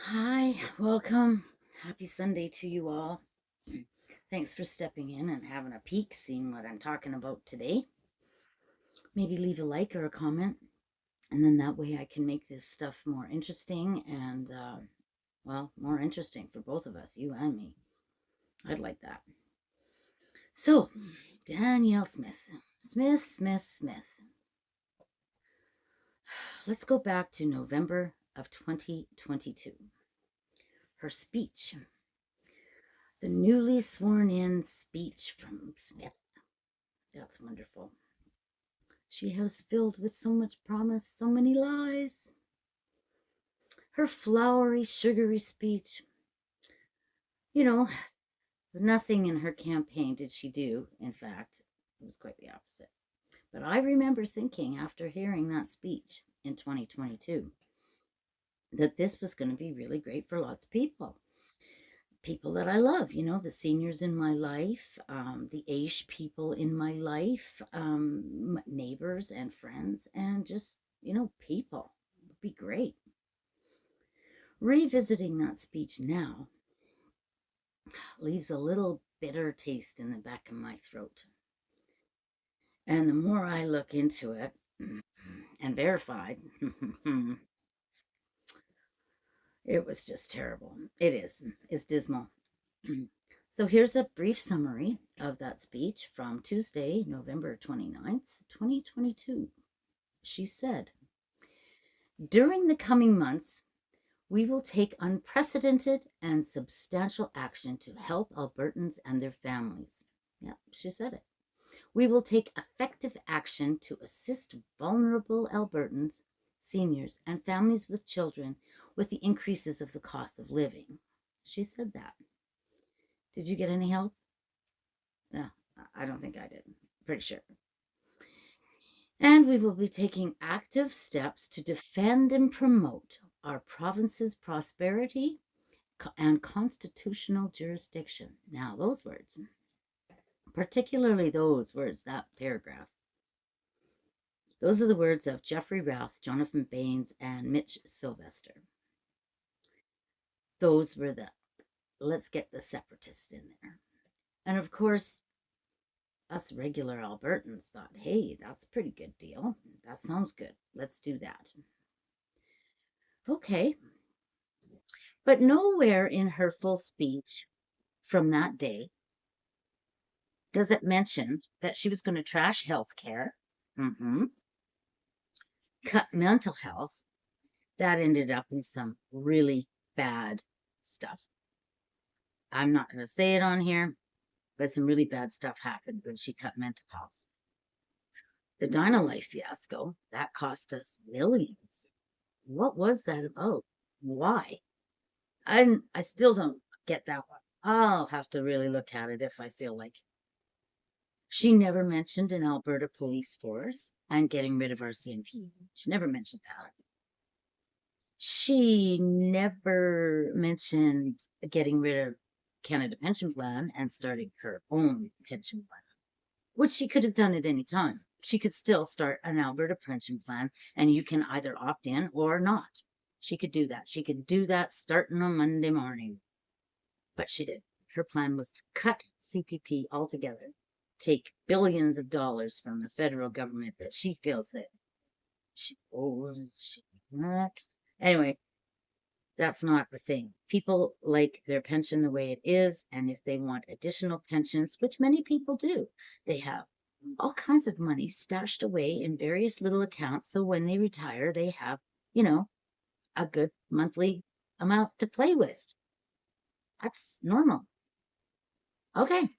Hi, welcome. Happy Sunday to you all. Thanks for stepping in and having a peek, seeing what I'm talking about today. Maybe leave a like or a comment, and then that way I can make this stuff more interesting and, well, more interesting for both of us, you and me. I'd like that. So, Danielle Smith. Smith. Let's go back to November of 2022. Her speech, the newly sworn in speech from Smith. That's wonderful. She was filled with so much promise, so many lies. Her flowery, sugary speech. You know, nothing in her campaign did she do. In fact, it was quite the opposite. But I remember thinking after hearing that speech in 2022 that this was going to be really great for lots of people. People that I love, the seniors in my life, the Age people in my life, neighbors and friends, and just, people. It would be great. Revisiting that speech now leaves a little bitter taste in the back of my throat. And the more I look into it and verified, it was just terrible. It is. It's dismal. So here's a brief summary of that speech from Tuesday, November 29th, 2022. She said, "During the coming months, we will take unprecedented and substantial action to help Albertans and their families." Yeah, she said it. "We will take effective action to assist vulnerable Albertans, seniors, and families with children with the increases of the cost of living." She said that. Did you get any help? No, I don't think I did. Pretty sure. "And we will be taking active steps to defend and promote our province's prosperity and constitutional jurisdiction." Now, those words, particularly those words, that paragraph, those are the words of Jeffrey Routh, Jonathan Baines, and Mitch Sylvester. Those were let's get the separatists in there. And of course, us regular Albertans thought, hey, that's a pretty good deal. That sounds good. Let's do that. Okay. But nowhere in her full speech from that day does it mention that she was going to trash healthcare, cut mental health. That ended up in some really bad stuff. I'm not going to say it on here, but some really bad stuff happened when she cut mental health. The Dynalife fiasco, that cost us millions. What was that about? Why? I still don't get that one. I'll have to really look at it if I feel like it. She never mentioned an Alberta police force and getting rid of our CNP. She never mentioned that. She never mentioned getting rid of Canada Pension Plan and starting her own pension plan, which she could have done at any time. She could still start an Alberta pension plan, and you can either opt in or not. She could do that. She could do that starting on Monday morning. But she did. Her plan was to cut CPP altogether, take billions of dollars from the federal government that she feels that she owes. Anyway, that's not the thing. People like their pension the way it is, and if they want additional pensions, which many people do, they have all kinds of money stashed away in various little accounts. So when they retire, they have, a good monthly amount to play with. That's normal. Okay.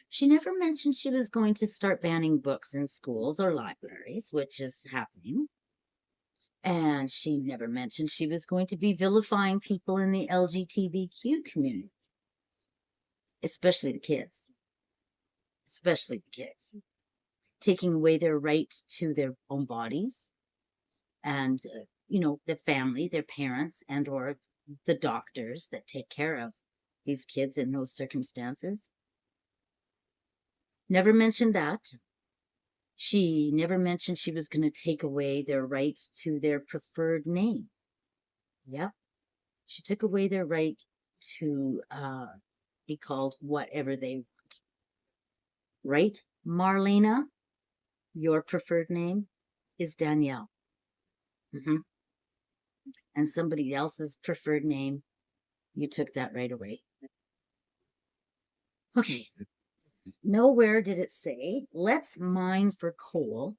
She never mentioned she was going to start banning books in schools or libraries, which is happening. And she never mentioned she was going to be vilifying people in the LGBTQ community, especially the kids, taking away their right to their own bodies and, the family, their parents, and or the doctors that take care of these kids in those circumstances. Never mentioned that. She never mentioned she was going to take away their right to their preferred name. Yep. She took away their right to be called whatever they want. Right, Marlena? Your preferred name is Danielle. Hmm. And somebody else's preferred name, you took that right away. Okay. Nowhere did it say, let's mine for coal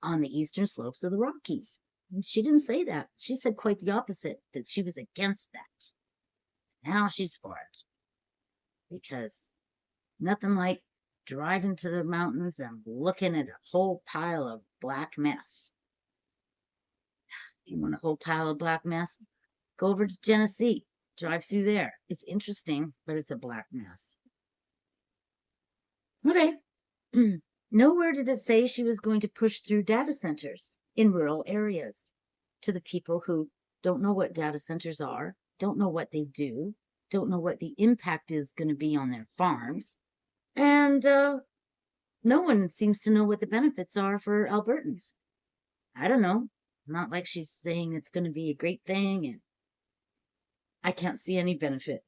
on the eastern slopes of the Rockies. She didn't say that. She said quite the opposite, that she was against that. Now she's for it. Because nothing like driving to the mountains and looking at a whole pile of black mess. You want a whole pile of black mess? Go over to Genesee. Drive through there. It's interesting, but it's a black mess. Okay. Nowhere did it say she was going to push through data centers in rural areas to the people who don't know what data centers are, don't know what they do, don't know what the impact is going to be on their farms, and no one seems to know what the benefits are for Albertans. I don't know. Not like she's saying it's going to be a great thing, and I can't see any benefit.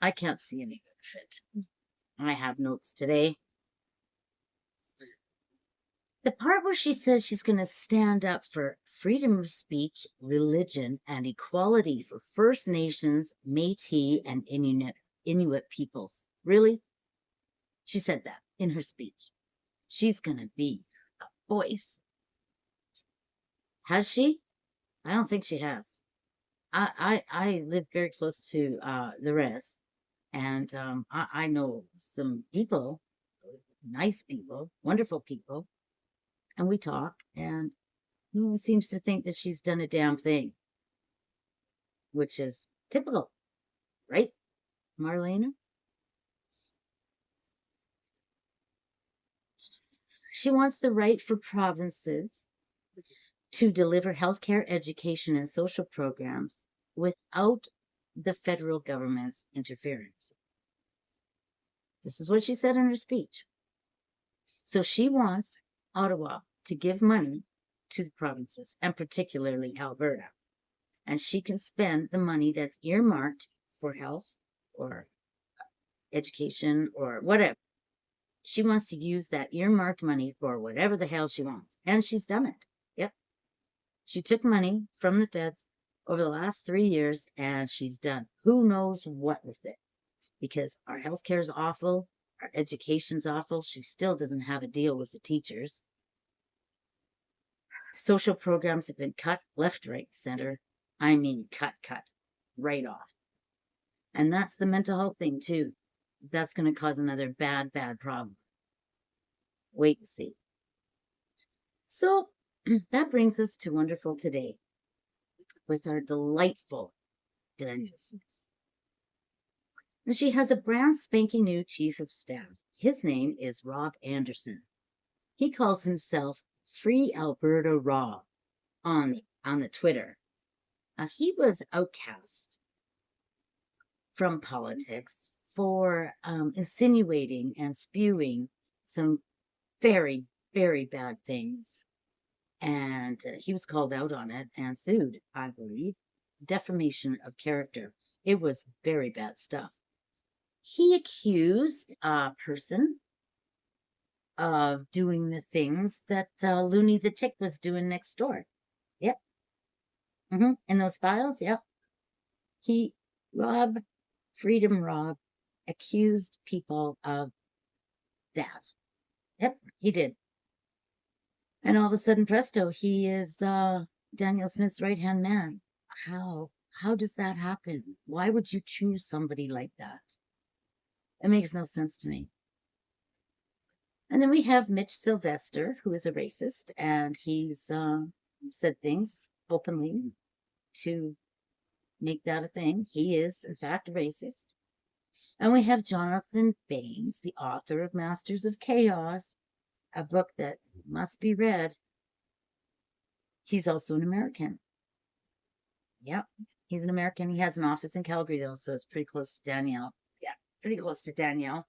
I can't see any benefit. I have notes today. The part where she says she's going to stand up for freedom of speech, religion, and equality for First Nations, Métis, and Inuit peoples. Really? She said that in her speech. She's going to be a voice. Has she? I don't think she has. I live very close to the res, and I know some people, nice people, wonderful people, and we talk, and no one seems to think that she's done a damn thing, which is typical, right, Marlena? She wants the right for provinces to deliver healthcare, education, and social programs without the federal government's interference. This is what she said in her speech. So she wants Ottawa to give money to the provinces, and particularly Alberta. And she can spend the money that's earmarked for health or education or whatever. She wants to use that earmarked money for whatever the hell she wants. And she's done it. Yep. She took money from the feds over the last 3 years, and she's done who knows what with it. Because our healthcare is awful, our education's awful. She still doesn't have a deal with the teachers. Social programs have been cut left, right, center. I mean, cut right off. And that's the mental health thing, too. That's going to cause another bad problem. Wait and see. So that brings us to wonderful today with our delightful Danielle Smith. And she has a brand spanking new chief of staff. His name is Rob Anderson. He calls himself Free Alberta Rob on the Twitter. He was outcast from politics for insinuating and spewing some very, very bad things. And he was called out on it and sued, I believe. Defamation of character. It was very bad stuff. He accused a person of doing the things that Looney the Tick was doing next door. Yep. In those files, yep. Freedom Rob, accused people of that. Yep, he did. And all of a sudden, presto, he is Danielle Smith's right-hand man. How? How does that happen? Why would you choose somebody like that? It makes no sense to me. And then we have Mitch Sylvester, who is a racist, and he's said things openly to make that a thing. He is, in fact, a racist. And we have Jonathan Baines, the author of Masters of Chaos, a book that must be read. He's also an American. Yep, he's an American. He has an office in Calgary, though, so it's pretty close to Danielle. Yeah, pretty close to Danielle.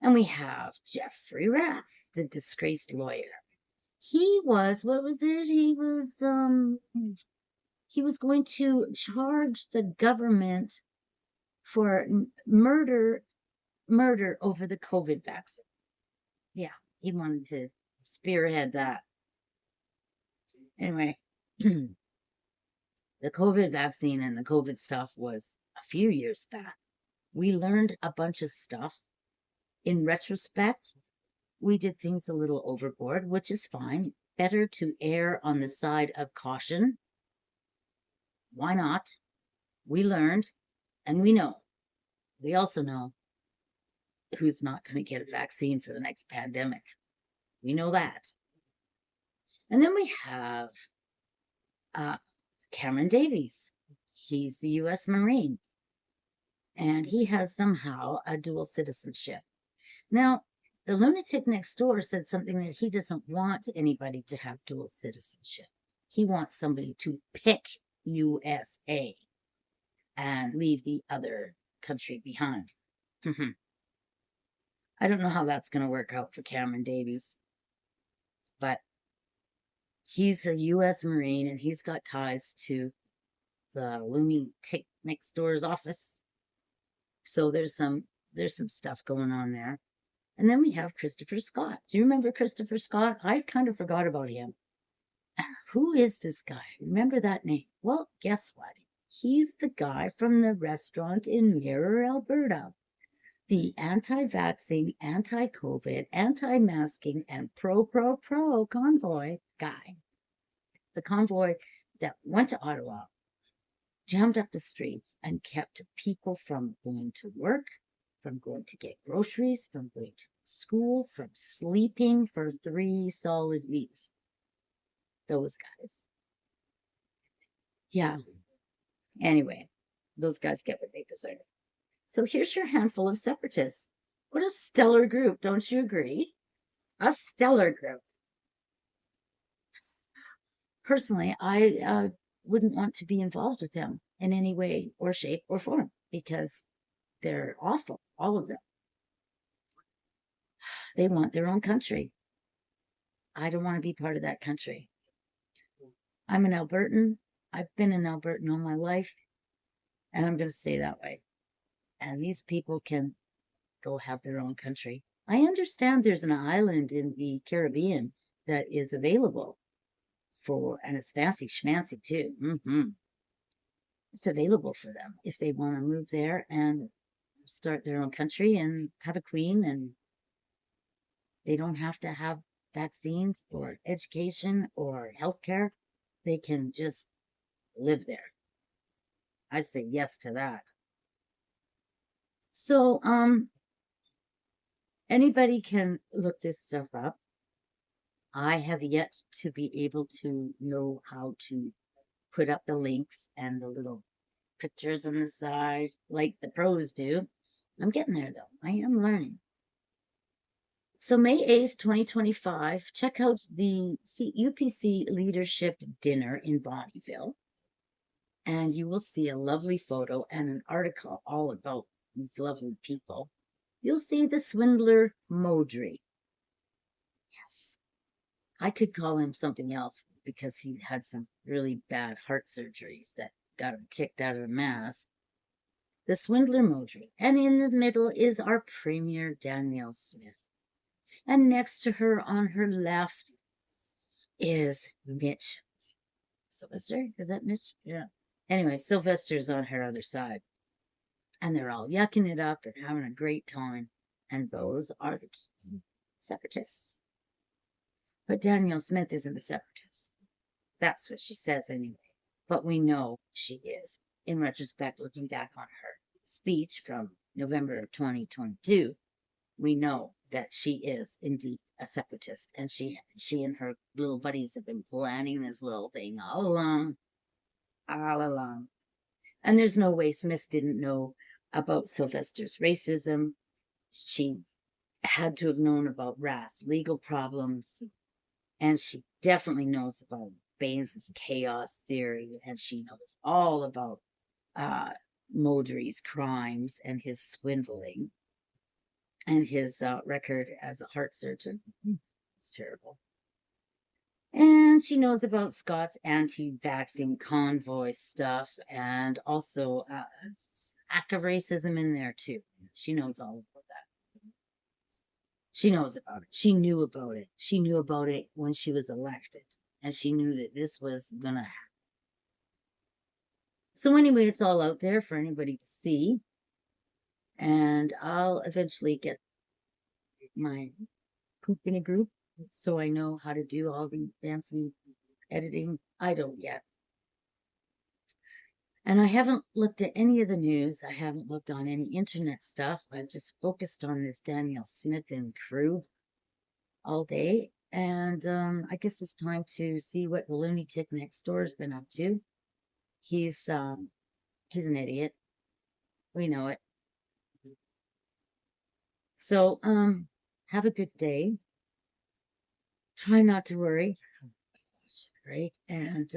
And we have Jeffrey Rath, the disgraced lawyer. He was, what was it? He was he was going to charge the government for murder over the COVID vaccine. Yeah, he wanted to spearhead that. Anyway, the COVID vaccine and the COVID stuff was a few years back. We learned a bunch of stuff. In retrospect, we did things a little overboard, which is fine. Better to err on the side of caution. Why not? We learned, and we know. We also know who's not going to get a vaccine for the next pandemic. We know that. And then we have Cameron Davies. He's the U.S. Marine, and he has somehow a dual citizenship. Now, the lunatic next door said something that he doesn't want anybody to have dual citizenship. He wants somebody to pick USA and leave the other country behind. I don't know how that's going to work out for Cameron Davies, but he's a U.S. Marine and he's got ties to the lunatic next door's office. So there's some stuff going on there. And then we have Christopher Scott. Do you remember Christopher Scott? I kind of forgot about him. Who is this guy? Remember that name? Well, guess what? He's the guy from the restaurant in Mirror, Alberta. The anti-vaccine, anti-COVID, anti-masking, and pro convoy guy. The convoy that went to Ottawa, jammed up the streets, and kept people from going to work, from going to get groceries, from going to school, from sleeping for 3 solid weeks. Those guys. Yeah. Anyway, those guys get what they deserve. So here's your handful of separatists. What a stellar group, don't you agree? A stellar group. Personally, I wouldn't want to be involved with them in any way or shape or form because they're awful, all of them. They want their own country. I don't want to be part of that country. I'm an Albertan. I've been an Albertan all my life, and I'm going to stay that way. And these people can go have their own country. I understand there's an island in the Caribbean that is available for, and it's fancy schmancy too. It's available for them if they want to move there and start their own country and have a queen, and they don't have to have vaccines or education or healthcare. They can just live there. I say yes to that. So, anybody can look this stuff up. I have yet to be able to know how to put up the links and the little pictures on the side like the pros do. I'm getting there though. I am learning. So May 8th, 2025, check out the UPC Leadership Dinner in Bonnyville, and you will see a lovely photo and an article all about these lovely people. You'll see the swindler Modry. Yes. I could call him something else because he had some really bad heart surgeries that got him kicked out of the mass. The swindler Modry. And in the middle is our Premier Danielle Smith. And next to her on her left is Mitch. Sylvester? Is that Mitch? Yeah. Anyway, Sylvester's on her other side. And they're all yucking it up and having a great time. And those are the separatists. But Danielle Smith isn't a separatist. That's what she says anyway. But we know she is. In retrospect, looking back on her speech from November of 2022, we know that she is indeed a separatist. And she and her little buddies have been planning this little thing all along. And there's no way Smith didn't know about Sylvester's racism. She had to have known about Rath's legal problems. And she definitely knows about Baines's chaos theory. And she knows all about Modry's crimes and his swindling and his record as a heart surgeon. It's terrible. And she knows about Scott's anti-vaccine convoy stuff, and also act of racism in there too. She knows all about that. She knows about it. She knew about it. She knew about it when she was elected, and she knew that this was gonna happen. So anyway, it's all out there for anybody to see, and I'll eventually get my poop in a group so I know how to do all the fancy editing. I don't yet. And I haven't looked at any of the news. I haven't looked on any internet stuff. I've just focused on this Danielle Smith and crew all day. And I guess it's time to see what the lunatic next door has been up to. He's an idiot. We know it. So have a good day. Try not to worry. Right? And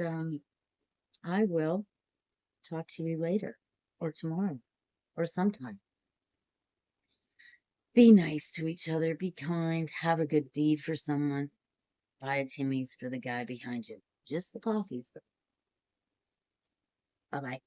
I will talk to you later or tomorrow or sometime. Be nice to each other. Be kind. Have a good deed for someone. Buy a Timmy's for the guy behind you. Just the coffees, though. Bye bye.